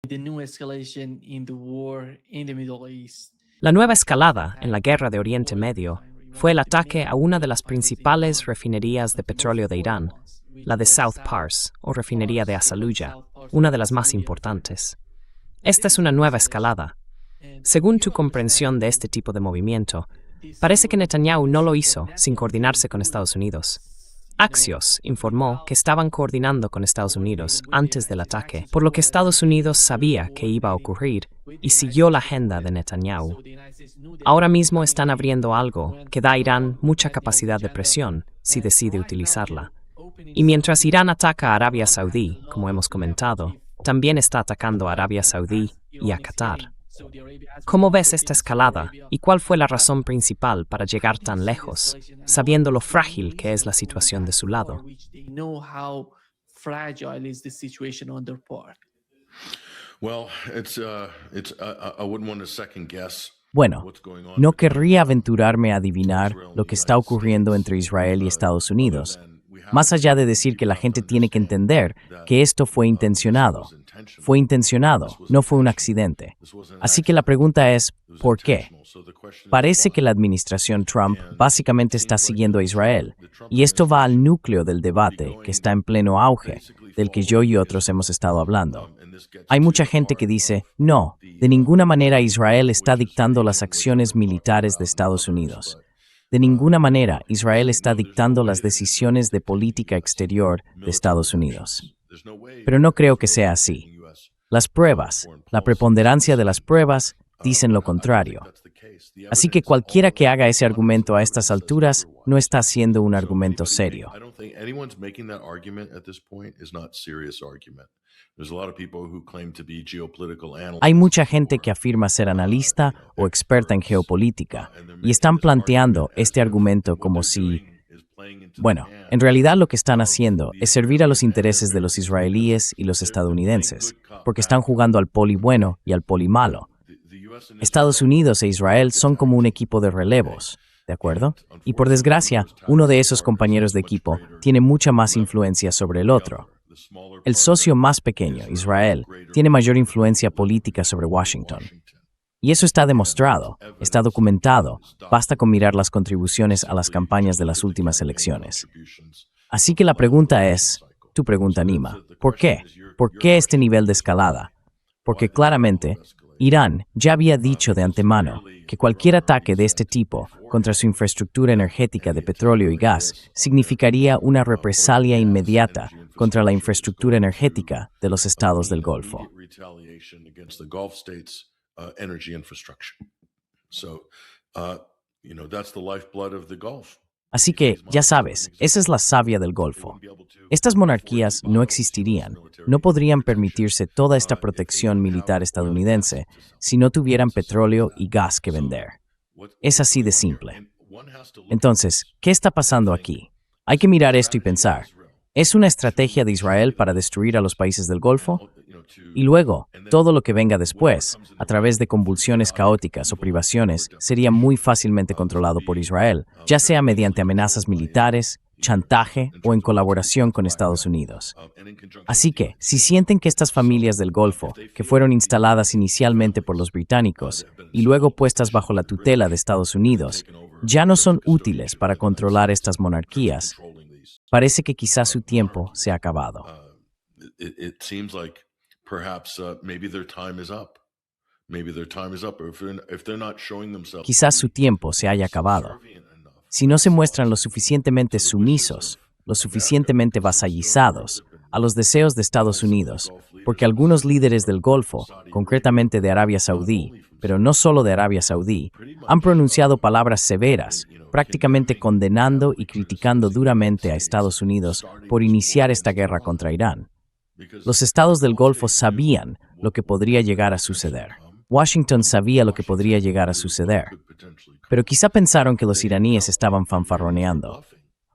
the new escalation in the war in the Middle East. La nueva escalada en la guerra de Oriente Medio fue el ataque a una de las principales refinerías de petróleo de Irán, la de South Pars, o refinería de Asaluya, una de las más importantes. Esta es una nueva escalada. Según tu comprensión de este tipo de movimiento, parece que Netanyahu no lo hizo sin coordinarse con Estados Unidos. Axios informó que estaban coordinando con Estados Unidos antes del ataque, por lo que Estados Unidos sabía que iba a ocurrir y siguió la agenda de Netanyahu. Ahora mismo están abriendo algo que da a Irán mucha capacidad de presión si decide utilizarla. Y mientras Irán ataca a Arabia Saudí, como hemos comentado, también está atacando a Arabia Saudí y a Qatar. ¿Cómo ves esta escalada y cuál fue la razón principal para llegar tan lejos, sabiendo lo frágil que es la situación de su lado? Bueno, no querría aventurarme a adivinar lo que está ocurriendo entre Israel y Estados Unidos, más allá de decir que la gente tiene que entender que esto fue intencionado. Fue intencionado, no fue un accidente. Así que la pregunta es, ¿por qué? Parece que la administración Trump básicamente está siguiendo a Israel, y esto va al núcleo del debate que está en pleno auge, del que yo y otros hemos estado hablando. Hay mucha gente que dice, no, de ninguna manera Israel está dictando las acciones militares de Estados Unidos. De ninguna manera Israel está dictando las decisiones de política exterior de Estados Unidos. Pero no creo que sea así. Las pruebas, la preponderancia de las pruebas, dicen lo contrario. Así que cualquiera que haga ese argumento a estas alturas no está haciendo un argumento serio. Hay mucha gente que afirma ser analista o experta en geopolítica y están planteando este argumento como si, bueno, en realidad lo que están haciendo es servir a los intereses de los israelíes y los estadounidenses, porque están jugando al poli bueno y al poli malo. Estados Unidos e Israel son como un equipo de relevos, ¿de acuerdo? Y por desgracia, uno de esos compañeros de equipo tiene mucha más influencia sobre el otro. El socio más pequeño, Israel, tiene mayor influencia política sobre Washington. Y eso está demostrado, está documentado, basta con mirar las contribuciones a las campañas de las últimas elecciones. Así que la pregunta es, tu pregunta Nima, ¿por qué? ¿Por qué este nivel de escalada? Porque claramente, Irán ya había dicho de antemano que cualquier ataque de este tipo contra su infraestructura energética de petróleo y gas significaría una represalia inmediata contra la infraestructura energética de los estados del Golfo. Así que, ya sabes, esa es la savia del Golfo. Estas monarquías no existirían, no podrían permitirse toda esta protección militar estadounidense si no tuvieran petróleo y gas que vender. Es así de simple. Entonces, ¿qué está pasando aquí? Hay que mirar esto y pensar, ¿es una estrategia de Israel para destruir a los países del Golfo? Y luego, todo lo que venga después, a través de convulsiones caóticas o privaciones, sería muy fácilmente controlado por Israel, ya sea mediante amenazas militares, chantaje o en colaboración con Estados Unidos. Así que, si sienten que estas familias del Golfo, que fueron instaladas inicialmente por los británicos y luego puestas bajo la tutela de Estados Unidos, ya no son útiles para controlar estas monarquías, parece que quizás su tiempo se ha acabado. Quizás su tiempo se haya acabado. Si no se muestran lo suficientemente sumisos, lo suficientemente vasallizados a los deseos de Estados Unidos, porque algunos líderes del Golfo, concretamente de Arabia Saudí, pero no solo de Arabia Saudí, han pronunciado palabras severas, prácticamente condenando y criticando duramente a Estados Unidos por iniciar esta guerra contra Irán. Los estados del Golfo sabían lo que podría llegar a suceder. Washington sabía lo que podría llegar a suceder. Pero quizá pensaron que los iraníes estaban fanfarroneando.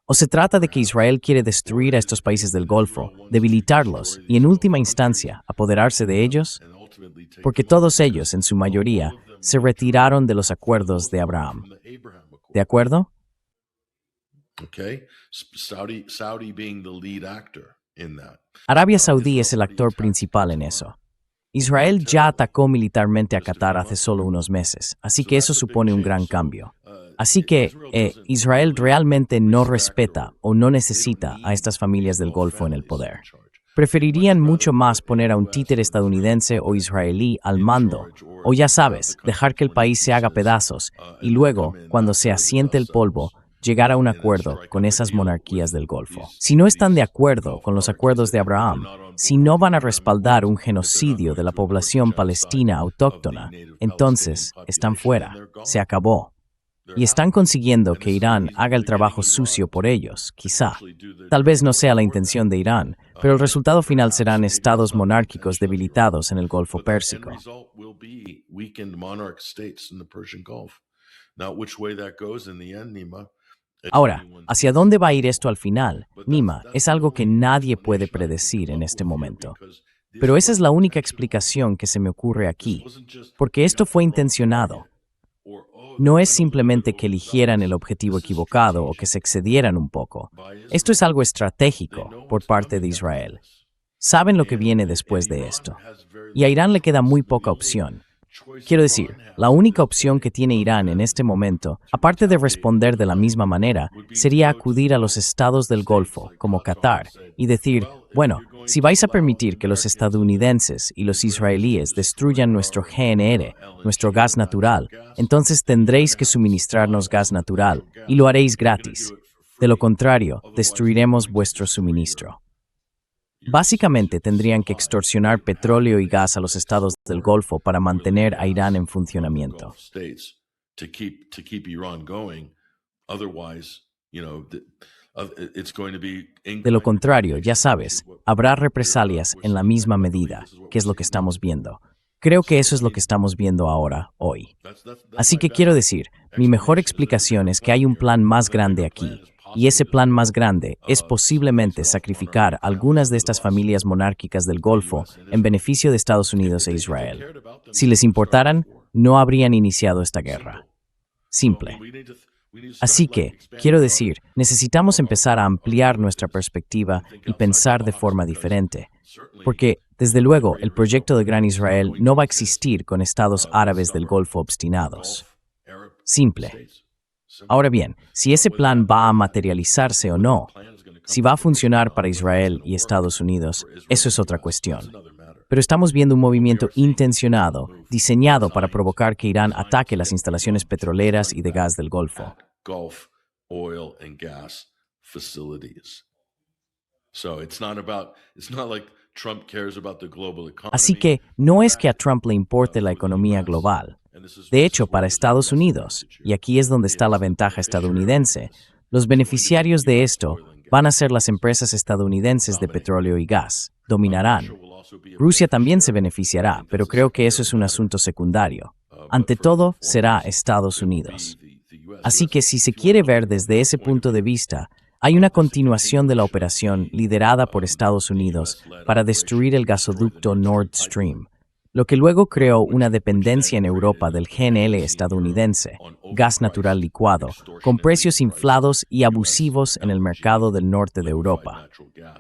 ¿O se trata de que Israel quiere destruir a estos países del Golfo, debilitarlos y en última instancia apoderarse de ellos? Porque todos ellos, en su mayoría, se retiraron de los acuerdos de Abraham. ¿De acuerdo? Arabia Saudí es el actor principal en eso. Israel ya atacó militarmente a Qatar hace solo unos meses, así que eso supone un gran cambio. Así que Israel realmente no respeta o no necesita a estas familias del Golfo en el poder. Preferirían mucho más poner a un títere estadounidense o israelí al mando, o ya sabes, dejar que el país se haga pedazos y luego, cuando se asiente el polvo, llegar a un acuerdo con esas monarquías del Golfo. Si no están de acuerdo con los acuerdos de Abraham, si no van a respaldar un genocidio de la población palestina autóctona, entonces están fuera, se acabó. Y están consiguiendo que Irán haga el trabajo sucio por ellos, quizá. Tal vez no sea la intención de Irán, pero el resultado final serán estados monárquicos debilitados en el Golfo Pérsico. Ahora, ¿hacia dónde va a ir esto al final? Nima, es algo que nadie puede predecir en este momento. Pero esa es la única explicación que se me ocurre aquí, porque esto fue intencionado. No es simplemente que eligieran el objetivo equivocado o que se excedieran un poco. Esto es algo estratégico por parte de Israel. Saben lo que viene después de esto. Y a Irán le queda muy poca opción. Quiero decir, la única opción que tiene Irán en este momento, aparte de responder de la misma manera, sería acudir a los estados del Golfo, como Qatar, y decir, bueno, si vais a permitir que los estadounidenses y los israelíes destruyan nuestro GNR, nuestro gas natural, entonces tendréis que suministrarnos gas natural, y lo haréis gratis. De lo contrario, destruiremos vuestro suministro. Básicamente tendrían que extorsionar petróleo y gas a los estados del Golfo para mantener a Irán en funcionamiento. De lo contrario, ya sabes, habrá represalias en la misma medida, que es lo que estamos viendo. Creo que eso es lo que estamos viendo ahora, hoy. Así que quiero decir, mi mejor explicación es que hay un plan más grande aquí. Y ese plan más grande es posiblemente sacrificar algunas de estas familias monárquicas del Golfo en beneficio de Estados Unidos e Israel. Si les importaran, no habrían iniciado esta guerra. Simple. Así que, quiero decir, necesitamos empezar a ampliar nuestra perspectiva y pensar de forma diferente. Porque, desde luego, el proyecto de Gran Israel no va a existir con estados árabes del Golfo obstinados. Simple. Ahora bien, si ese plan va a materializarse o no, si va a funcionar para Israel y Estados Unidos, eso es otra cuestión. Pero estamos viendo un movimiento intencionado, diseñado para provocar que Irán ataque las instalaciones petroleras y de gas del Golfo. Así que no es que a Trump le importe la economía global. De hecho, para Estados Unidos, y aquí es donde está la ventaja estadounidense, los beneficiarios de esto van a ser las empresas estadounidenses de petróleo y gas. Dominarán. Rusia también se beneficiará, pero creo que eso es un asunto secundario. Ante todo, será Estados Unidos. Así que si se quiere ver desde ese punto de vista, hay una continuación de la operación liderada por Estados Unidos para destruir el gasoducto Nord Stream, lo que luego creó una dependencia en Europa del GNL estadounidense, gas natural licuado, con precios inflados y abusivos en el mercado del norte de Europa.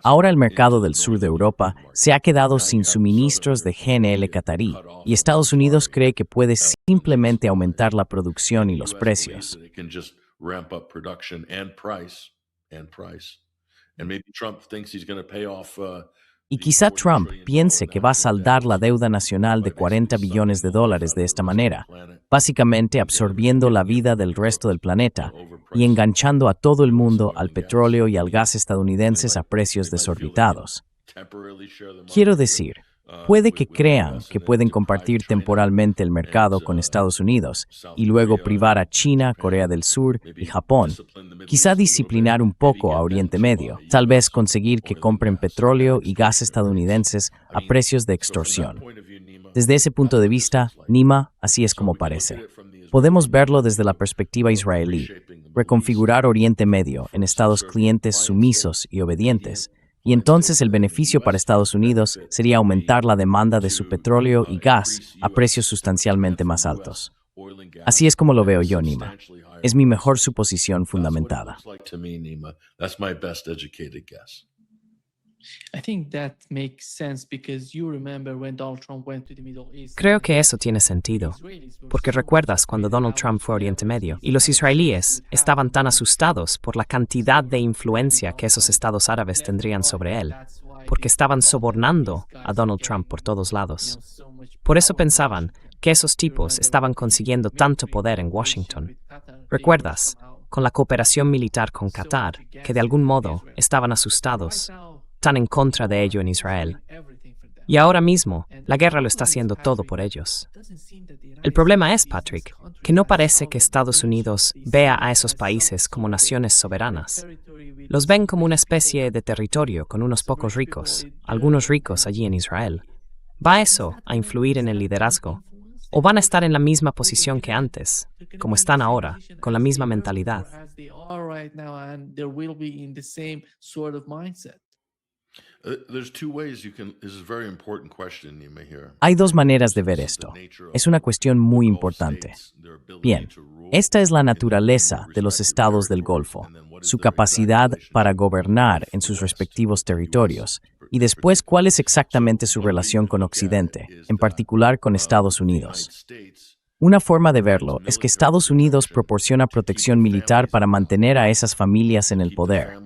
Ahora el mercado del sur de Europa se ha quedado sin suministros de GNL qatarí, y Estados Unidos cree que puede simplemente aumentar la producción y los precios. Y quizá Trump piense que va a saldar la deuda nacional de $40 billones de esta manera, básicamente absorbiendo la vida del resto del planeta y enganchando a todo el mundo al petróleo y al gas estadounidenses a precios desorbitados. Quiero decir, puede que crean que pueden compartir temporalmente el mercado con Estados Unidos y luego privar a China, Corea del Sur y Japón. Quizá disciplinar un poco a Oriente Medio, tal vez conseguir que compren petróleo y gas estadounidenses a precios de extorsión. Desde ese punto de vista, Nima, así es como parece. Podemos verlo desde la perspectiva israelí, reconfigurar Oriente Medio en estados clientes sumisos y obedientes, y entonces el beneficio para Estados Unidos sería aumentar la demanda de su petróleo y gas a precios sustancialmente más altos. Así es como lo veo yo, Nima. Es mi mejor suposición fundamentada. I think that makes sense because you remember when Donald Trump went to the Middle East. Creo que eso tiene sentido, porque recuerdas cuando Donald Trump fue a Oriente Medio y los israelíes estaban tan asustados por la cantidad de influencia que esos estados árabes tendrían sobre él, porque estaban sobornando a Donald Trump por todos lados. Por eso pensaban que esos tipos estaban consiguiendo tanto poder en Washington. ¿Recuerdas? Con la cooperación militar con Qatar, que de algún modo estaban asustados, tan en contra de ello en Israel. Y ahora mismo, la guerra lo está haciendo todo por ellos. El problema es, Patrick, que no parece que Estados Unidos vea a esos países como naciones soberanas. Los ven como una especie de territorio con unos pocos ricos, algunos ricos allí en Israel. ¿Va eso a influir en el liderazgo? ¿O van a estar en la misma posición que antes, como están ahora, con la misma mentalidad? Hay dos maneras de ver esto. Es una cuestión muy importante. Bien, esta es la naturaleza de los estados del Golfo, su capacidad para gobernar en sus respectivos territorios, y después cuál es exactamente su relación con Occidente, en particular con Estados Unidos. Una forma de verlo es que Estados Unidos proporciona protección militar para mantener a esas familias en el poder.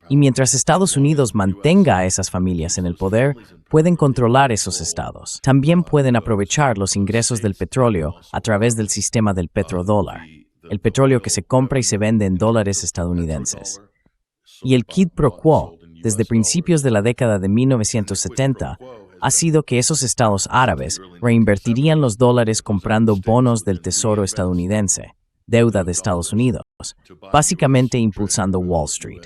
Y mientras Estados Unidos mantenga a esas familias en el poder, pueden controlar esos estados. También pueden aprovechar los ingresos del petróleo a través del sistema del petrodólar, el petróleo que se compra y se vende en dólares estadounidenses. Y el quid pro quo, desde principios de la década de 1970, ha sido que esos estados árabes reinvertirían los dólares comprando bonos del Tesoro estadounidense, deuda de Estados Unidos, básicamente impulsando Wall Street.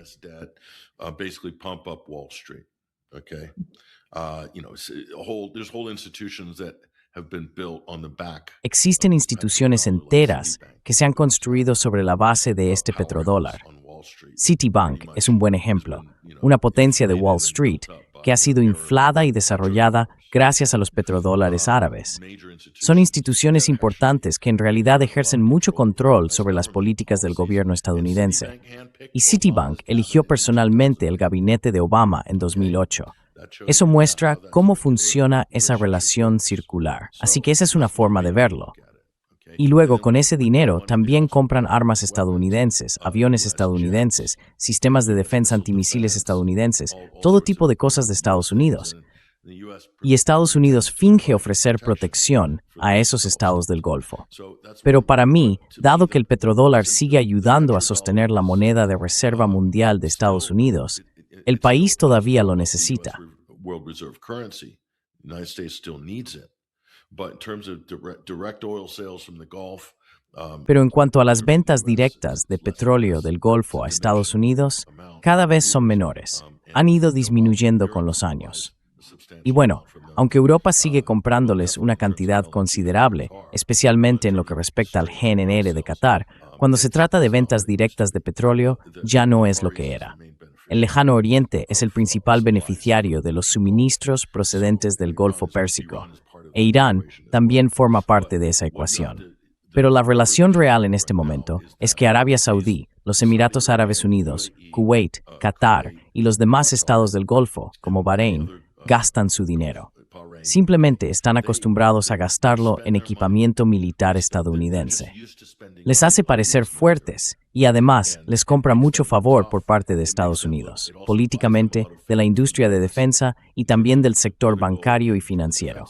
Existen instituciones enteras que se han construido sobre la base de este petrodólar. Citibank es un buen ejemplo, una potencia de Wall Street que ha sido inflada y desarrollada gracias a los petrodólares árabes. Son instituciones importantes que en realidad ejercen mucho control sobre las políticas del gobierno estadounidense. Y Citibank eligió personalmente el gabinete de Obama en 2008. Eso muestra cómo funciona esa relación circular. Así que esa es una forma de verlo. Y luego, con ese dinero, también compran armas estadounidenses, aviones estadounidenses, sistemas de defensa antimisiles estadounidenses, todo tipo de cosas de Estados Unidos. Y Estados Unidos finge ofrecer protección a esos estados del Golfo. Pero para mí, dado que el petrodólar sigue ayudando a sostener la moneda de reserva mundial de Estados Unidos, el país todavía lo necesita. Pero en cuanto a las ventas directas de petróleo del Golfo a Estados Unidos, cada vez son menores. Han ido disminuyendo con los años. Y bueno, aunque Europa sigue comprándoles una cantidad considerable, especialmente en lo que respecta al GNR de Qatar, cuando se trata de ventas directas de petróleo, ya no es lo que era. El Lejano Oriente es el principal beneficiario de los suministros procedentes del Golfo Pérsico, e Irán también forma parte de esa ecuación. Pero la relación real en este momento es que Arabia Saudí, los Emiratos Árabes Unidos, Kuwait, Qatar y los demás estados del Golfo, como Bahrein, gastan su dinero. Simplemente están acostumbrados a gastarlo en equipamiento militar estadounidense. Les hace parecer fuertes y además les compra mucho favor por parte de Estados Unidos, políticamente, de la industria de defensa y también del sector bancario y financiero.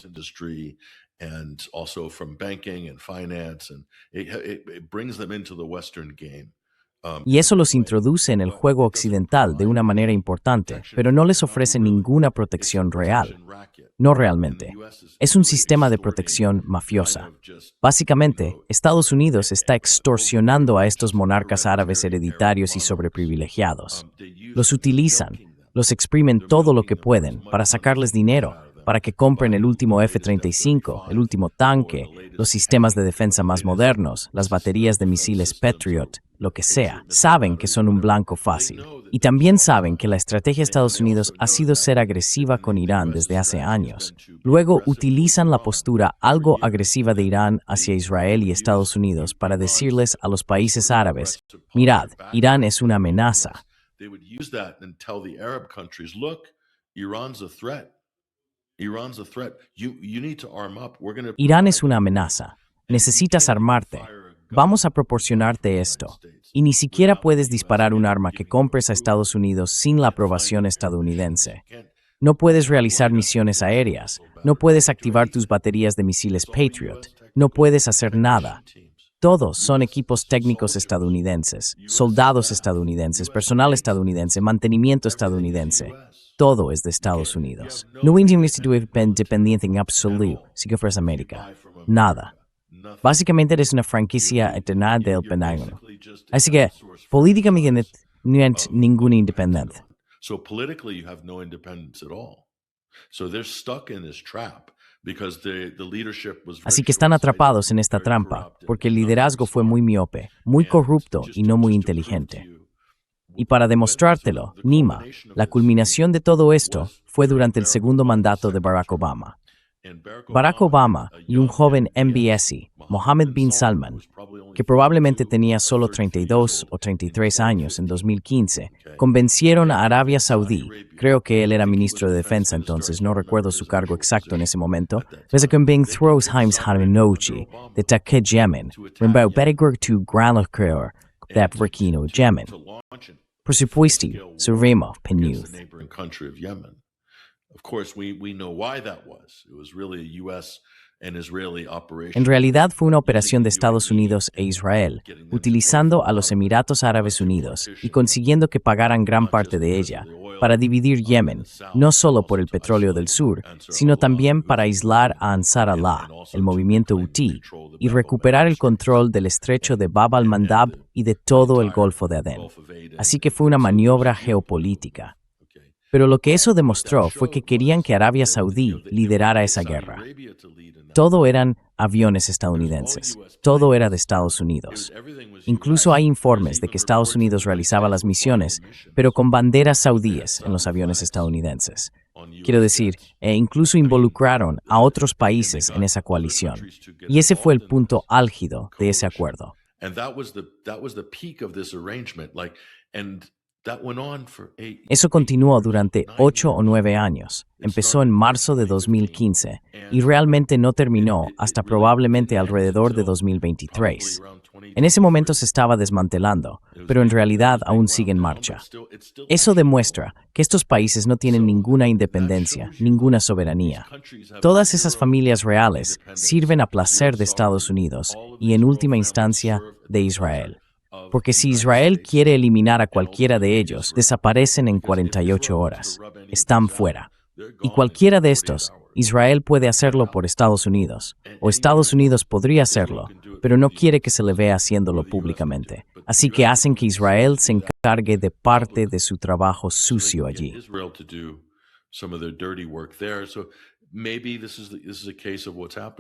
Y eso los introduce en el juego occidental de una manera importante, pero no les ofrece ninguna protección real. No realmente. Es un sistema de protección mafiosa. Básicamente, Estados Unidos está extorsionando a estos monarcas árabes hereditarios y sobreprivilegiados. Los utilizan, los exprimen todo lo que pueden para sacarles dinero, para que compren el último F-35, el último tanque, los sistemas de defensa más modernos, las baterías de misiles Patriot, lo que sea. Saben que son un blanco fácil. Y también saben que la estrategia de Estados Unidos ha sido ser agresiva con Irán desde hace años. Luego utilizan la postura algo agresiva de Irán hacia Israel y Estados Unidos para decirles a los países árabes, mirad, Irán es una amenaza. Iran's a threat. Iran's a threat. You need to arm up. We're going to Irán es una amenaza. Necesitas armarte. Vamos a proporcionarte esto. Y ni siquiera puedes disparar un arma que compres a Estados Unidos sin la aprobación estadounidense. No puedes realizar misiones aéreas. No puedes activar tus baterías de misiles Patriot. No puedes hacer nada. Todos son equipos técnicos estadounidenses, soldados estadounidenses, personal estadounidense, mantenimiento estadounidense. Todo es de Estados Unidos. No tienes dependiente en absoluto si que fueras América. Nada. Básicamente eres una franquicia eterna del Pentágono. Así que, políticamente, no hay ninguna independencia. So politically, you have no independence at all. So they're stuck in this trap because the leadership was. Así que están atrapados en esta trampa porque el liderazgo fue muy miope, muy corrupto y no muy inteligente. Y para demostrártelo, Nima, la culminación de todo esto fue durante el segundo mandato de Barack Obama. Barack Obama y un joven MBS, Mohammed bin Salman, que probablemente tenía solo 32 o 33 años en 2015, convencieron a Arabia Saudí, creo que él era ministro de Defensa entonces, no recuerdo su cargo exacto en ese momento, desde que Bing throws Himes Hanouchi, de Taked Yemen, Rimbau Betigor to Granocreor, de Africano Yemen. Por supuesto, survivimos Penuth. Of course, we know why that was. It was really a U.S. and Israeli operation. En realidad fue una operación de Estados Unidos e Israel, utilizando a los Emiratos Árabes Unidos y consiguiendo que pagaran gran parte de ella, para dividir Yemen, no solo por el petróleo del sur, sino también para aislar a Ansar Allah, el movimiento Houthi, y recuperar el control del estrecho de Bab al-Mandab y de todo el Golfo de Adén. Así que fue una maniobra geopolítica. Pero lo que eso demostró fue que querían que Arabia Saudí liderara esa guerra. Todo eran aviones estadounidenses. Todo era de Estados Unidos. Incluso hay informes de que Estados Unidos realizaba las misiones, pero con banderas saudíes en los aviones estadounidenses. Quiero decir, incluso involucraron a otros países en esa coalición. Y ese fue el punto álgido de ese acuerdo. Eso continuó durante 8 o 9 años. Empezó en marzo de 2015 y realmente no terminó hasta probablemente alrededor de 2023. En ese momento se estaba desmantelando, pero en realidad aún sigue en marcha. Eso demuestra que estos países no tienen ninguna independencia, ninguna soberanía. Todas esas familias reales sirven a placer de Estados Unidos y en última instancia de Israel. Porque si Israel quiere eliminar a cualquiera de ellos, desaparecen en 48 horas. Están fuera. Y cualquiera de estos, Israel puede hacerlo por Estados Unidos, o Estados Unidos podría hacerlo, pero no quiere que se le vea haciéndolo públicamente. Así que hacen que Israel se encargue de parte de su trabajo sucio allí.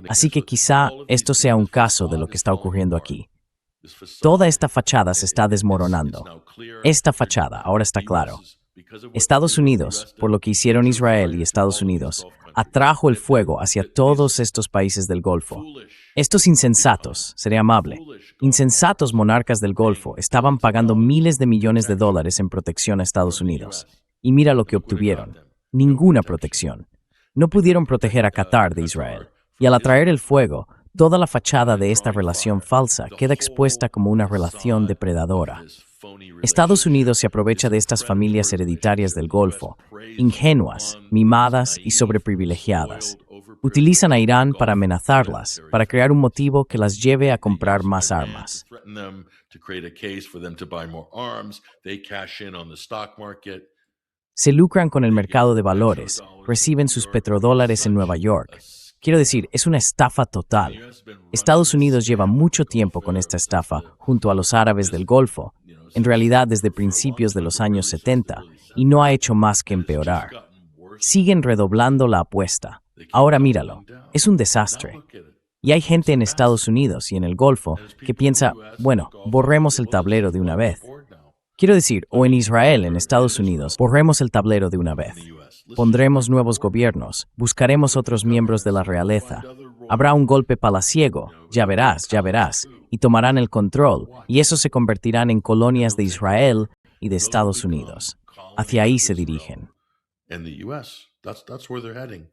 Así que quizá esto sea un caso de lo que está ocurriendo aquí. Toda esta fachada se está desmoronando. Esta fachada, ahora está claro. Estados Unidos, por lo que hicieron Israel y Estados Unidos, atrajo el fuego hacia todos estos países del Golfo. Estos insensatos, seré amable, insensatos monarcas del Golfo estaban pagando miles de millones de dólares en protección a Estados Unidos. Y mira lo que obtuvieron. Ninguna protección. No pudieron proteger a Qatar de Israel. Y al atraer el fuego, toda la fachada de esta relación falsa queda expuesta como una relación depredadora. Estados Unidos se aprovecha de estas familias hereditarias del Golfo, ingenuas, mimadas y sobreprivilegiadas. Utilizan a Irán para amenazarlas, para crear un motivo que las lleve a comprar más armas. Se lucran con el mercado de valores, reciben sus petrodólares en Nueva York. Quiero decir, es una estafa total. Estados Unidos lleva mucho tiempo con esta estafa junto a los árabes del Golfo, en realidad desde principios de los años 70, y no ha hecho más que empeorar. Siguen redoblando la apuesta. Ahora míralo, es un desastre. Y hay gente en Estados Unidos y en el Golfo que piensa, bueno, borremos el tablero de una vez. Quiero decir, o en Israel, en Estados Unidos, borremos el tablero de una vez. Pondremos nuevos gobiernos, buscaremos otros miembros de la realeza. Habrá un golpe palaciego, ya verás, y tomarán el control, y eso se convertirán en colonias de Israel y de Estados Unidos. Hacia ahí se dirigen. and the US. That's where they're heading.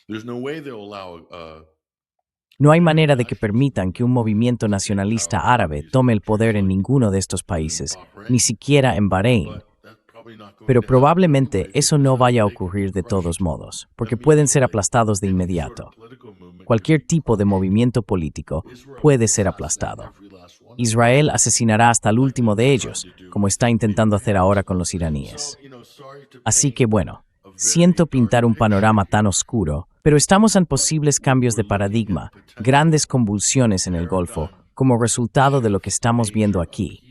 There's no way they'll allow No hay manera de que permitan que un movimiento nacionalista árabe tome el poder en ninguno de estos países, ni siquiera en Bahrein. Pero probablemente eso no vaya a ocurrir de todos modos, porque pueden ser aplastados de inmediato. Cualquier tipo de movimiento político puede ser aplastado. Israel asesinará hasta el último de ellos, como está intentando hacer ahora con los iraníes. Así que bueno, siento pintar un panorama tan oscuro, pero estamos en posibles cambios de paradigma, grandes convulsiones en el Golfo, como resultado de lo que estamos viendo aquí.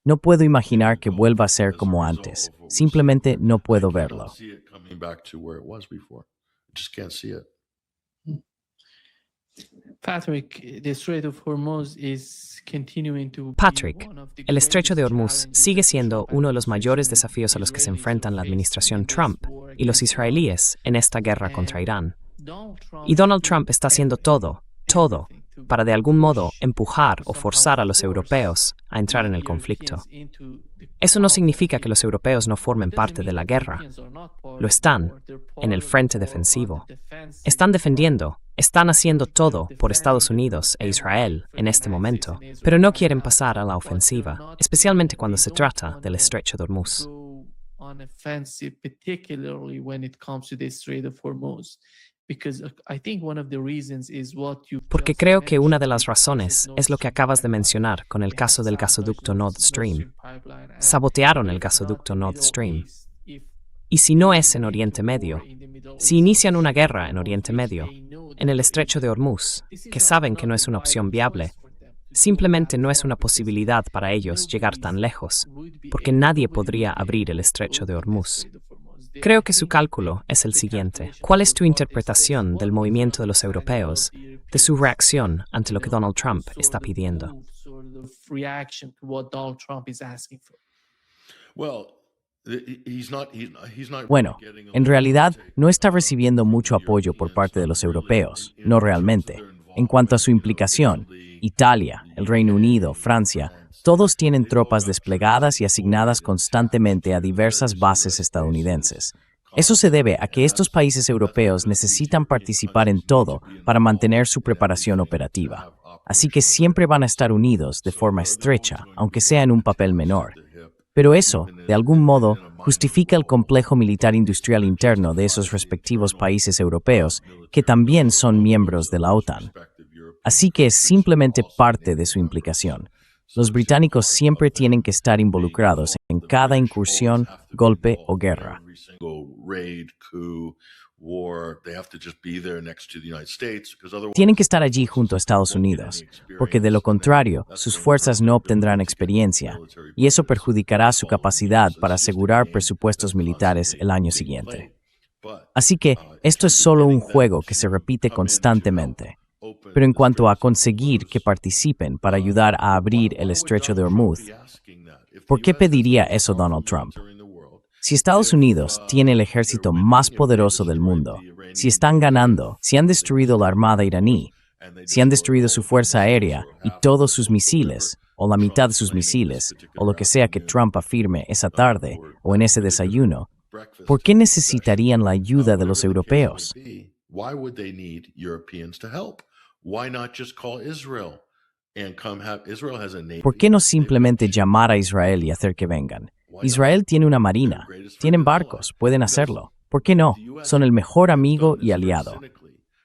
No puedo imaginar que vuelva a ser como antes. Simplemente no puedo verlo. Patrick, el estrecho de Hormuz sigue siendo uno de los mayores desafíos a los que se enfrentan la administración Trump y los israelíes en esta guerra contra Irán. Y Donald Trump está haciendo todo, para de algún modo empujar o forzar a los europeos a entrar en el conflicto. Eso no significa que los europeos no formen parte de la guerra. Lo están, en el frente defensivo. Están defendiendo, están haciendo todo por Estados Unidos e Israel en este momento, pero no quieren pasar a la ofensiva, especialmente cuando se trata del estrecho de Hormuz. Porque creo que una de las razones es lo que acabas de mencionar con el caso del gasoducto Nord Stream. Sabotearon el gasoducto Nord Stream. Y si no es en Oriente Medio, si inician una guerra en Oriente Medio, en el estrecho de Hormuz, que saben que no es una opción viable, simplemente no es una posibilidad para ellos llegar tan lejos, porque nadie podría abrir el estrecho de Hormuz. Creo que su cálculo es el siguiente. ¿Cuál es tu interpretación del movimiento de los europeos, de su reacción ante lo que Donald Trump está pidiendo? Bueno, en realidad no está recibiendo mucho apoyo por parte de los europeos, no realmente. En cuanto a su implicación, Italia, el Reino Unido, Francia, todos tienen tropas desplegadas y asignadas constantemente a diversas bases estadounidenses. Eso se debe a que estos países europeos necesitan participar en todo para mantener su preparación operativa. Así que siempre van a estar unidos de forma estrecha, aunque sea en un papel menor. Pero eso, de algún modo, justifica el complejo militar industrial interno de esos respectivos países europeos, que también son miembros de la OTAN. Así que es simplemente parte de su implicación. Los británicos siempre tienen que estar involucrados en cada incursión, golpe o guerra. Tienen que estar allí junto a Estados Unidos, porque de lo contrario, sus fuerzas no obtendrán experiencia, y eso perjudicará su capacidad para asegurar presupuestos militares el año siguiente. Así que esto es solo un juego que se repite constantemente. Pero en cuanto a conseguir que participen para ayudar a abrir el estrecho de Hormuz, ¿por qué pediría eso Donald Trump? Si Estados Unidos tiene el ejército más poderoso del mundo, si están ganando, si han destruido la armada iraní, si han destruido su fuerza aérea y todos sus misiles, o la mitad de sus misiles, o lo que sea que Trump afirme esa tarde o en ese desayuno, ¿por qué necesitarían la ayuda de los europeos? ¿Por qué no simplemente llamar a Israel y hacer que vengan? Israel tiene una marina, tienen barcos, pueden hacerlo. ¿Por qué no? Son el mejor amigo y aliado.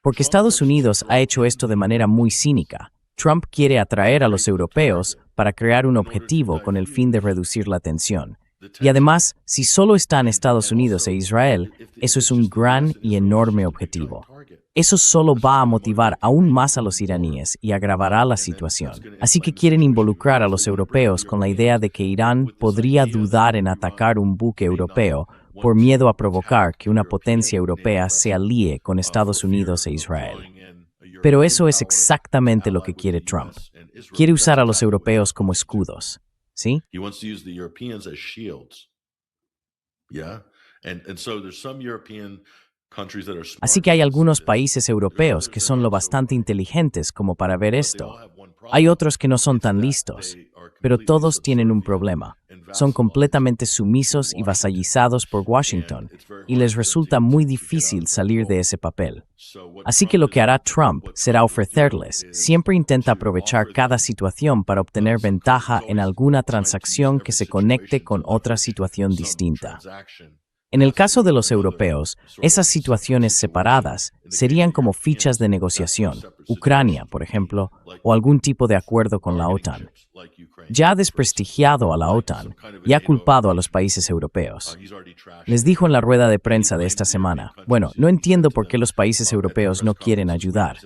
Porque Estados Unidos ha hecho esto de manera muy cínica. Trump quiere atraer a los europeos para crear un objetivo con el fin de reducir la tensión. Y además, si solo están Estados Unidos e Israel, eso es un gran y enorme objetivo. Eso solo va a motivar aún más a los iraníes y agravará la situación. Así que quieren involucrar a los europeos con la idea de que Irán podría dudar en atacar un buque europeo por miedo a provocar que una potencia europea se alíe con Estados Unidos e Israel. Pero eso es exactamente lo que quiere Trump. Quiere usar a los europeos como escudos, ¿sí? Así que hay algunos países europeos que son lo bastante inteligentes como para ver esto. Hay otros que no son tan listos. Pero todos tienen un problema. Son completamente sumisos y vasallizados por Washington, y les resulta muy difícil salir de ese papel. Así que lo que hará Trump será ofrecerles, siempre intenta aprovechar cada situación para obtener ventaja en alguna transacción que se conecte con otra situación distinta. En el caso de los europeos, esas situaciones separadas serían como fichas de negociación, Ucrania, por ejemplo, o algún tipo de acuerdo con la OTAN. Ya ha desprestigiado a la OTAN y ha culpado a los países europeos. Les dijo en la rueda de prensa de esta semana, bueno, no entiendo por qué los países europeos no quieren ayudar.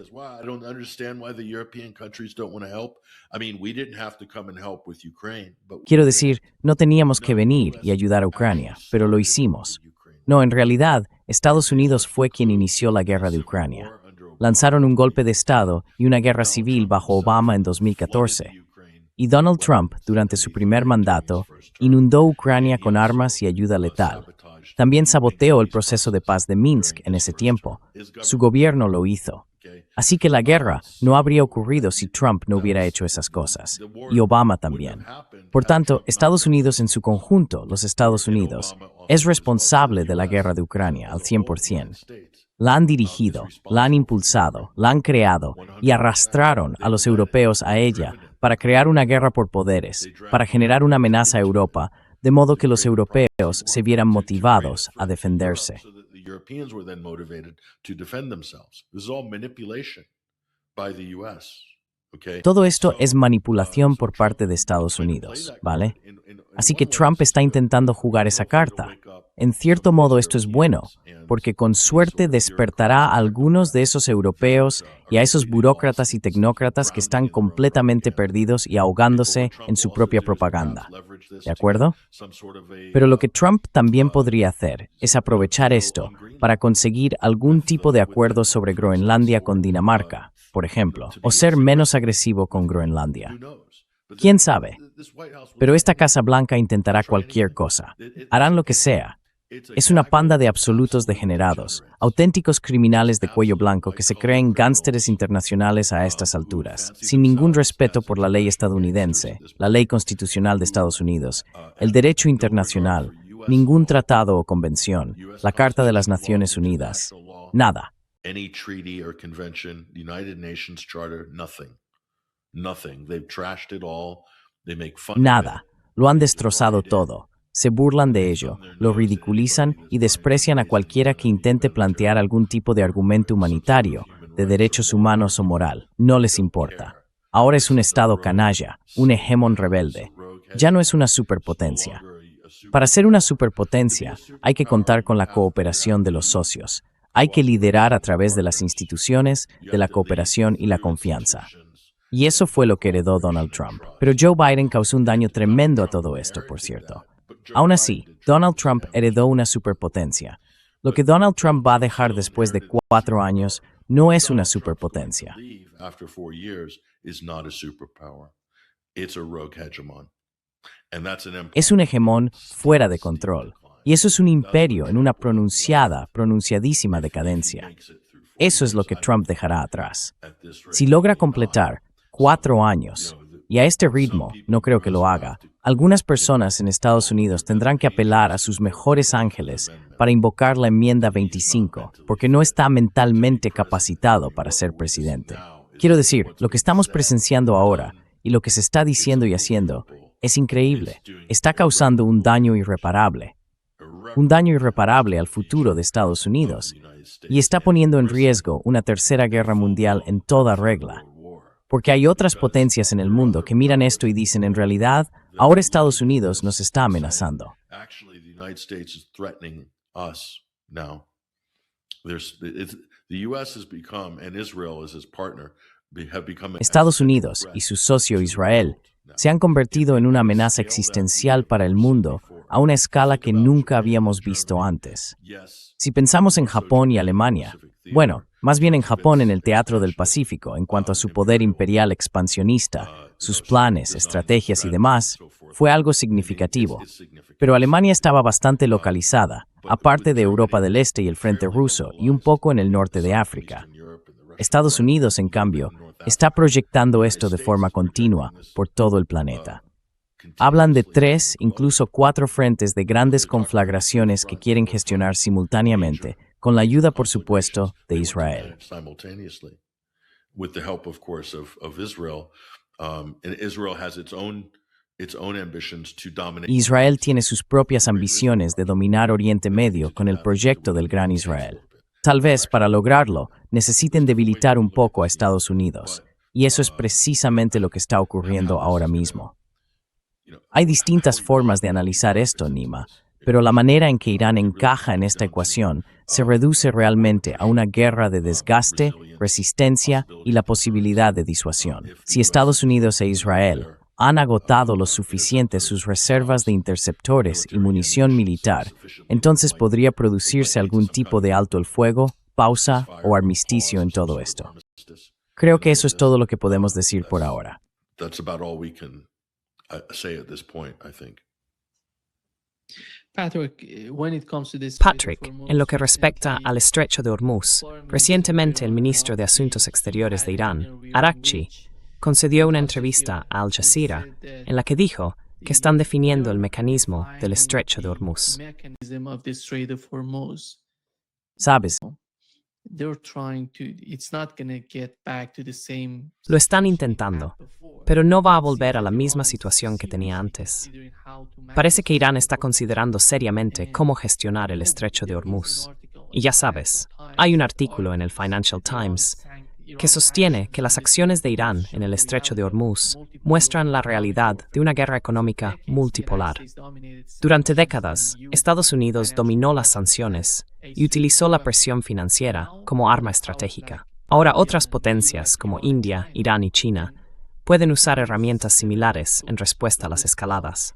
Quiero decir, no teníamos que venir y ayudar a Ucrania, pero lo hicimos. No, en realidad, Estados Unidos fue quien inició la guerra de Ucrania. Lanzaron un golpe de Estado y una guerra civil bajo Obama en 2014. Y Donald Trump, durante su primer mandato, inundó Ucrania con armas y ayuda letal. También saboteó el proceso de paz de Minsk en ese tiempo. Su gobierno lo hizo. Así que la guerra no habría ocurrido si Trump no hubiera hecho esas cosas, y Obama también. Por tanto, Estados Unidos en su conjunto, los Estados Unidos, es responsable de la guerra de Ucrania al 100%. La han dirigido, la han impulsado, la han creado y arrastraron a los europeos a ella para crear una guerra por poderes, para generar una amenaza a Europa, de modo que los europeos se vieran motivados a defenderse. Todo esto es manipulación por parte de Estados Unidos, ¿vale? Así que Trump está intentando jugar esa carta. En cierto modo esto es bueno, porque con suerte despertará a algunos de esos europeos y a esos burócratas y tecnócratas que están completamente perdidos y ahogándose en su propia propaganda. ¿De acuerdo? Pero lo que Trump también podría hacer es aprovechar esto para conseguir algún tipo de acuerdo sobre Groenlandia con Dinamarca, por ejemplo, o ser menos agresivo con Groenlandia. ¿Quién sabe? Pero esta Casa Blanca intentará cualquier cosa. Harán lo que sea. Es una panda de absolutos degenerados, auténticos criminales de cuello blanco que se creen gánsteres internacionales a estas alturas, sin ningún respeto por la ley estadounidense, la ley constitucional de Estados Unidos, el derecho internacional, ningún tratado o convención, la Carta de las Naciones Unidas, nada. Any treaty or convention, the United Nations Charter, nothing. They've trashed it all. They make fun of it. Nada. Lo han destrozado todo. Se burlan de ello, lo ridiculizan y desprecian a cualquiera que intente plantear algún tipo de argumento humanitario, de derechos humanos o moral. No les importa. Ahora es un estado canalla, un hegemón rebelde. Ya no es una superpotencia. Para ser una superpotencia, hay que contar con la cooperación de los socios. Hay que liderar a través de las instituciones, de la cooperación y la confianza. Y eso fue lo que heredó Donald Trump. Pero Joe Biden causó un daño tremendo a todo esto, por cierto. Aún así, Donald Trump heredó una superpotencia. Lo que Donald Trump va a dejar después de 4 años no es una superpotencia. Es un hegemón fuera de control. Y eso es un imperio en una pronunciadísima decadencia. Eso es lo que Trump dejará atrás. Si logra completar 4 años, y a este ritmo no creo que lo haga, algunas personas en Estados Unidos tendrán que apelar a sus mejores ángeles para invocar la enmienda 25, porque no está mentalmente capacitado para ser presidente. Quiero decir, lo que estamos presenciando ahora y lo que se está diciendo y haciendo es increíble. Está causando un daño irreparable. Un daño irreparable al futuro de Estados Unidos y está poniendo en riesgo una tercera guerra mundial en toda regla. Porque hay otras potencias en el mundo que miran esto y dicen, en realidad, ahora Estados Unidos nos está amenazando. Estados Unidos y su socio Israel se han convertido en una amenaza existencial para el mundo a una escala que nunca habíamos visto antes. Si pensamos en Japón y Alemania, bueno, más bien en Japón en el Teatro del Pacífico, en cuanto a su poder imperial expansionista, sus planes, estrategias y demás, fue algo significativo. Pero Alemania estaba bastante localizada, aparte de Europa del Este y el Frente Ruso, y un poco en el norte de África. Estados Unidos, en cambio, está proyectando esto de forma continua por todo el planeta. Hablan de 3, incluso 4 frentes de grandes conflagraciones que quieren gestionar simultáneamente, con la ayuda, por supuesto, de Israel. With the help, of course, of Israel, and Israel has its own ambitions to dominate. Israel tiene sus propias ambiciones de dominar Oriente Medio con el proyecto del Gran Israel. Tal vez, para lograrlo, necesiten debilitar un poco a Estados Unidos, y eso es precisamente lo que está ocurriendo ahora mismo. Hay distintas formas de analizar esto, Nima, pero la manera en que Irán encaja en esta ecuación se reduce realmente a una guerra de desgaste, resistencia y la posibilidad de disuasión. Si Estados Unidos e Israel han agotado lo suficiente sus reservas de interceptores y munición militar, entonces podría producirse algún tipo de alto el fuego, pausa o armisticio en todo esto. Creo que eso es todo lo que podemos decir por ahora. That's about all we can say at this point, I think. Patrick, en lo que respecta al estrecho de Hormuz, recientemente el ministro de Asuntos Exteriores de Irán, Araghchi, concedió una entrevista a Al Jazeera en la que dijo que están definiendo el mecanismo del estrecho de Hormuz. ¿Sabes? Lo están intentando, pero no va a volver a la misma situación que tenía antes. Parece que Irán está considerando seriamente cómo gestionar el estrecho de Hormuz. Y ya sabes, hay un artículo en el Financial Times que sostiene que las acciones de Irán en el estrecho de Hormuz muestran la realidad de una guerra económica multipolar. Durante décadas, Estados Unidos dominó las sanciones y utilizó la presión financiera como arma estratégica. Ahora otras potencias como India, Irán y China pueden usar herramientas similares en respuesta a las escaladas.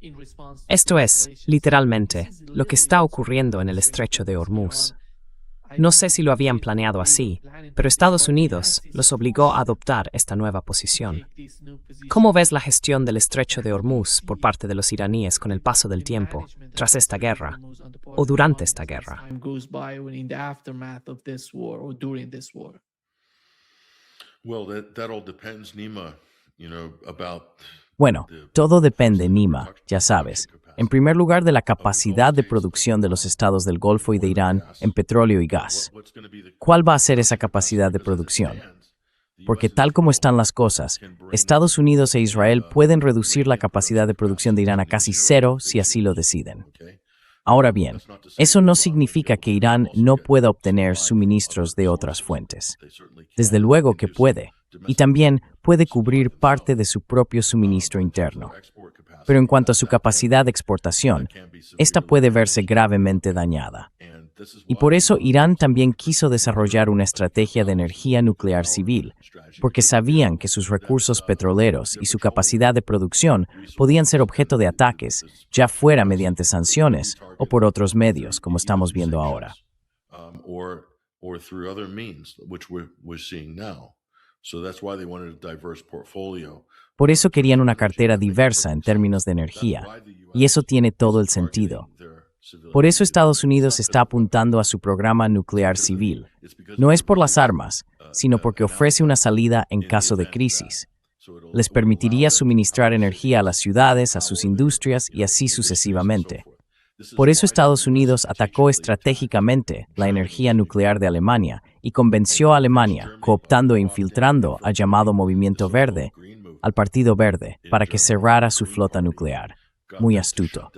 Esto es, literalmente, lo que está ocurriendo en el estrecho de Hormuz. No sé si lo habían planeado así, pero Estados Unidos los obligó a adoptar esta nueva posición. ¿Cómo ves la gestión del estrecho de Hormuz por parte de los iraníes con el paso del tiempo, tras esta guerra, o durante esta guerra? Well, that all depends, Nima, about Bueno, todo depende, Nima, ya sabes. En primer lugar, de la capacidad de producción de los estados del Golfo y de Irán en petróleo y gas. ¿Cuál va a ser esa capacidad de producción? Porque tal como están las cosas, Estados Unidos e Israel pueden reducir la capacidad de producción de Irán a casi cero si así lo deciden. Ahora bien, eso no significa que Irán no pueda obtener suministros de otras fuentes. Desde luego que puede, y también puede cubrir parte de su propio suministro interno. Pero en cuanto a su capacidad de exportación, esta puede verse gravemente dañada. Y por eso Irán también quiso desarrollar una estrategia de energía nuclear civil, porque sabían que sus recursos petroleros y su capacidad de producción podían ser objeto de ataques, ya fuera mediante sanciones o por otros medios, como estamos viendo ahora. Or through other means, which we're seeing now. So that's why they wanted a diverse portfolio. Por eso querían una cartera diversa en términos de energía, y eso tiene todo el sentido. Por eso Estados Unidos está apuntando a su programa nuclear civil. No es por las armas, sino porque ofrece una salida en caso de crisis. Les permitiría suministrar energía a las ciudades, a sus industrias y así sucesivamente. Por eso Estados Unidos atacó estratégicamente la energía nuclear de Alemania y convenció a Alemania, cooptando e infiltrando al llamado Movimiento Verde, al Partido Verde, para que cerrara su flota nuclear. Muy astuto.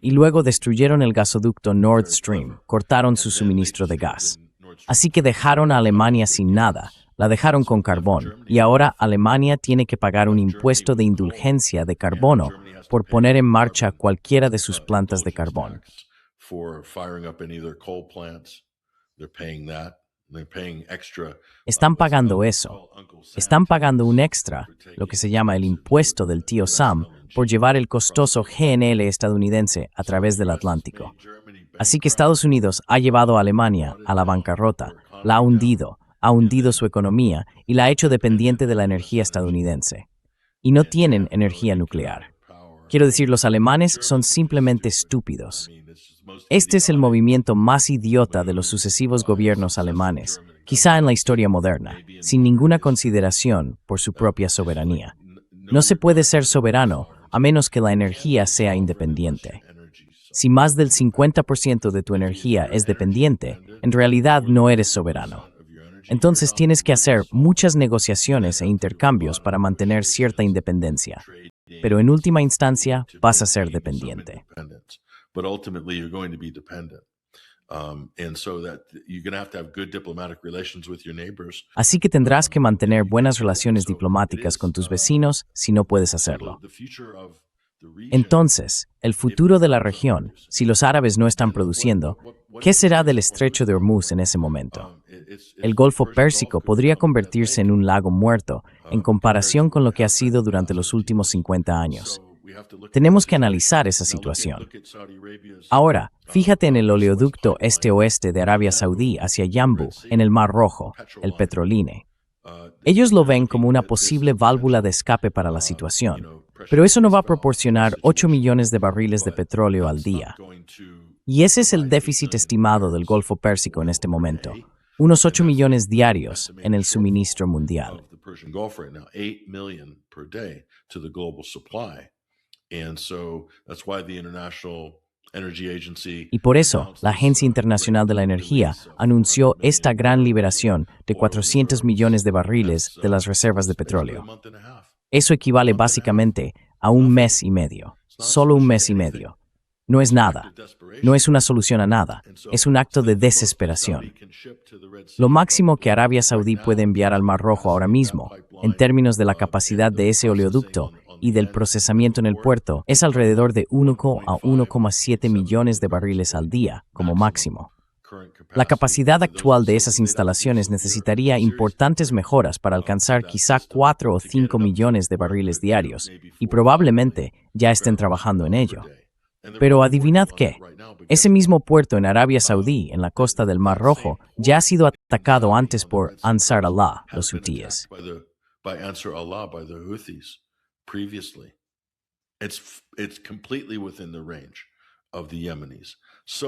Y luego destruyeron el gasoducto Nord Stream, cortaron su suministro de gas. Así que dejaron a Alemania sin nada, la dejaron con carbón, y ahora Alemania tiene que pagar un impuesto de indulgencia de carbono por poner en marcha cualquiera de sus plantas de carbón. Están pagando eso. Están pagando un extra, lo que se llama el impuesto del tío Sam, por llevar el costoso GNL estadounidense a través del Atlántico. Así que Estados Unidos ha llevado a Alemania a la bancarrota, la ha hundido su economía y la ha hecho dependiente de la energía estadounidense. Y no tienen energía nuclear. Quiero decir, los alemanes son simplemente estúpidos. Este es el movimiento más idiota de los sucesivos gobiernos alemanes, quizá en la historia moderna, sin ninguna consideración por su propia soberanía. No se puede ser soberano a menos que la energía sea independiente. Si más del 50% de tu energía es dependiente, en realidad no eres soberano. Entonces tienes que hacer muchas negociaciones e intercambios para mantener cierta independencia. Pero en última instancia, vas a ser dependiente. But ultimately, you're going to be dependent. And so that you're going to have good diplomatic relations with your neighbors. Así que tendrás que mantener buenas relaciones diplomáticas con tus vecinos si no puedes hacerlo. Entonces, el futuro de la región, si los árabes no están produciendo, ¿qué será del estrecho de Hormuz en ese momento? El Golfo Pérsico podría convertirse en un lago muerto en comparación con lo que ha sido durante los últimos 50 años. Tenemos que analizar esa situación. Ahora, fíjate en el oleoducto este-oeste de Arabia Saudí hacia Yanbu, en el Mar Rojo, el Petroline. Ellos lo ven como una posible válvula de escape para la situación, pero eso no va a proporcionar 8 millones de barriles de petróleo al día. Y ese es el déficit estimado del Golfo Pérsico en este momento, unos 8 millones diarios en el suministro mundial. Y por eso, la Agencia Internacional de la Energía anunció esta gran liberación de 400 millones de barriles de las reservas de petróleo. Eso equivale básicamente a un mes y medio, solo un mes y medio. No es nada, no es una solución a nada, es un acto de desesperación. Lo máximo que Arabia Saudí puede enviar al Mar Rojo ahora mismo, en términos de la capacidad de ese oleoducto y del procesamiento en el puerto, es alrededor de 1 a 1,7 millones de barriles al día, como máximo. La capacidad actual de esas instalaciones necesitaría importantes mejoras para alcanzar quizá 4 o 5 millones de barriles diarios, y probablemente ya estén trabajando en ello. Pero adivinad qué, ese mismo puerto en Arabia Saudí, en la costa del Mar Rojo, ya ha sido atacado antes por Ansar Allah, los hutíes.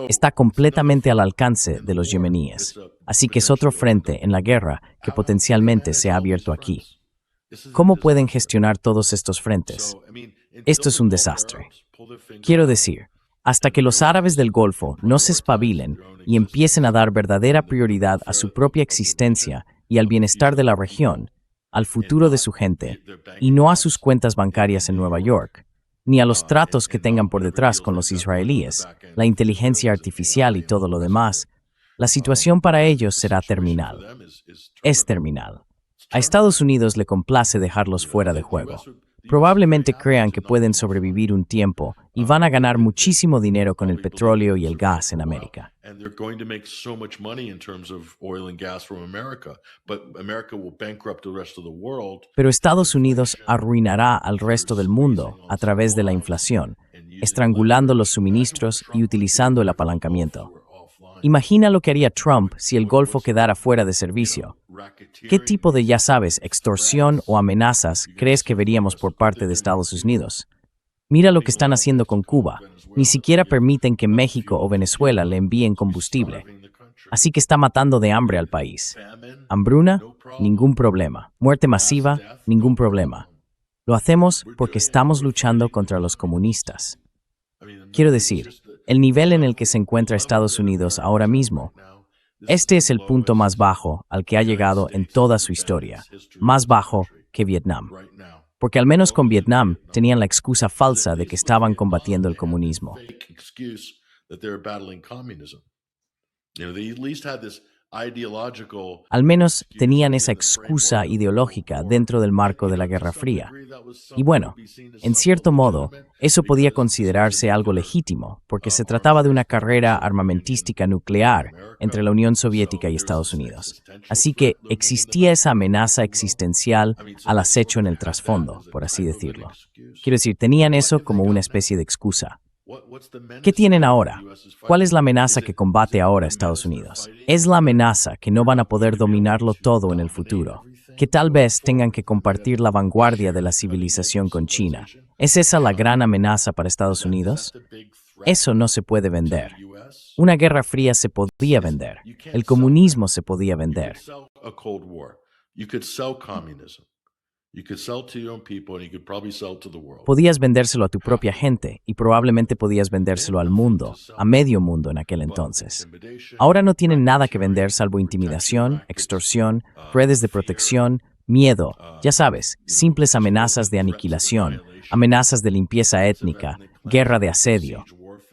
Está completamente al alcance de los yemeníes, así que es otro frente en la guerra que potencialmente se ha abierto aquí. ¿Cómo pueden gestionar todos estos frentes? Esto es un desastre. Quiero decir, hasta que los árabes del Golfo no se espabilen y empiecen a dar verdadera prioridad a su propia existencia y al bienestar de la región, al futuro de su gente, y no a sus cuentas bancarias en Nueva York, ni a los tratos que tengan por detrás con los israelíes, la inteligencia artificial y todo lo demás, la situación para ellos será terminal. Es terminal. A Estados Unidos le complace dejarlos fuera de juego. Probablemente crean que pueden sobrevivir un tiempo y van a ganar muchísimo dinero con el petróleo y el gas en América. Pero Estados Unidos arruinará al resto del mundo a través de la inflación, estrangulando los suministros y utilizando el apalancamiento. Imagina lo que haría Trump si el Golfo quedara fuera de servicio. ¿Qué tipo de, ya sabes, extorsión o amenazas crees que veríamos por parte de Estados Unidos? Mira lo que están haciendo con Cuba. Ni siquiera permiten que México o Venezuela le envíen combustible. Así que está matando de hambre al país. ¿Hambruna? Ningún problema. ¿Muerte masiva? Ningún problema. Lo hacemos porque estamos luchando contra los comunistas. Quiero decir, el nivel en el que se encuentra Estados Unidos ahora mismo, este es el punto más bajo al que ha llegado en toda su historia, más bajo que Vietnam. Porque al menos con Vietnam tenían la excusa falsa de que estaban combatiendo el comunismo. Al menos tenían esa excusa ideológica dentro del marco de la Guerra Fría. Y bueno, en cierto modo, eso podía considerarse algo legítimo, porque se trataba de una carrera armamentística nuclear entre la Unión Soviética y Estados Unidos. Así que existía esa amenaza existencial al acecho en el trasfondo, por así decirlo. Quiero decir, tenían eso como una especie de excusa. ¿Qué tienen ahora? ¿Cuál es la amenaza que combate ahora Estados Unidos? Es la amenaza que no van a poder dominarlo todo en el futuro, que tal vez tengan que compartir la vanguardia de la civilización con China. ¿Es esa la gran amenaza para Estados Unidos? Eso no se puede vender. Una guerra fría se podía vender. El comunismo se podía vender. You could sell to your own people and you could probably sell to the world. Podías vendérselo a tu propia gente y probablemente podías vendérselo al mundo, a medio mundo en aquel entonces. Ahora no tienen nada que vender salvo intimidación, extorsión, redes de protección, miedo, ya sabes, simples amenazas de aniquilación, amenazas de limpieza étnica, guerra de asedio.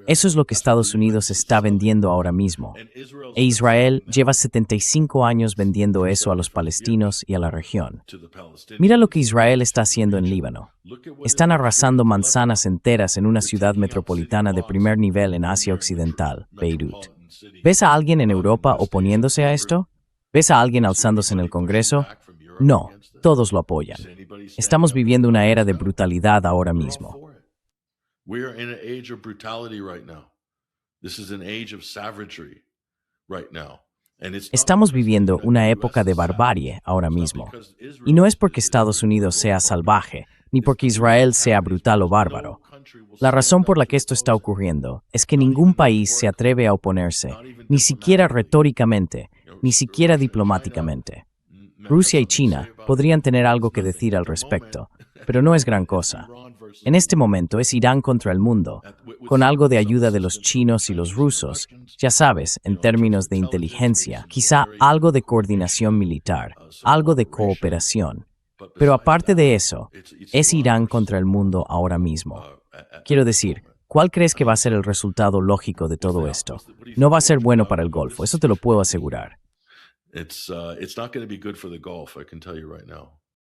Eso es lo que Estados Unidos está vendiendo ahora mismo. E Israel lleva 75 años vendiendo eso a los palestinos y a la región. Mira lo que Israel está haciendo en Líbano. Están arrasando manzanas enteras en una ciudad metropolitana de primer nivel en Asia Occidental, Beirut. ¿Ves a alguien en Europa oponiéndose a esto? ¿Ves a alguien alzándose en el Congreso? No, todos lo apoyan. Estamos viviendo una era de brutalidad ahora mismo. We are in an age of brutality right now. This is an age of savagery right now. Estamos viviendo una época de barbarie ahora mismo. Y no es porque Estados Unidos sea salvaje, ni porque Israel sea brutal o bárbaro. La razón por la que esto está ocurriendo es que ningún país se atreve a oponerse, ni siquiera retóricamente, ni siquiera diplomáticamente. Rusia y China podrían tener algo que decir al respecto, pero no es gran cosa. En este momento es Irán contra el mundo, con algo de ayuda de los chinos y los rusos, ya sabes, en términos de inteligencia, quizá algo de coordinación militar, algo de cooperación. Pero aparte de eso, es Irán contra el mundo ahora mismo. Quiero decir, ¿cuál crees que va a ser el resultado lógico de todo esto? No va a ser bueno para el Golfo, eso te lo puedo asegurar. It's not going to be good for the Gulf, I can tell you right now.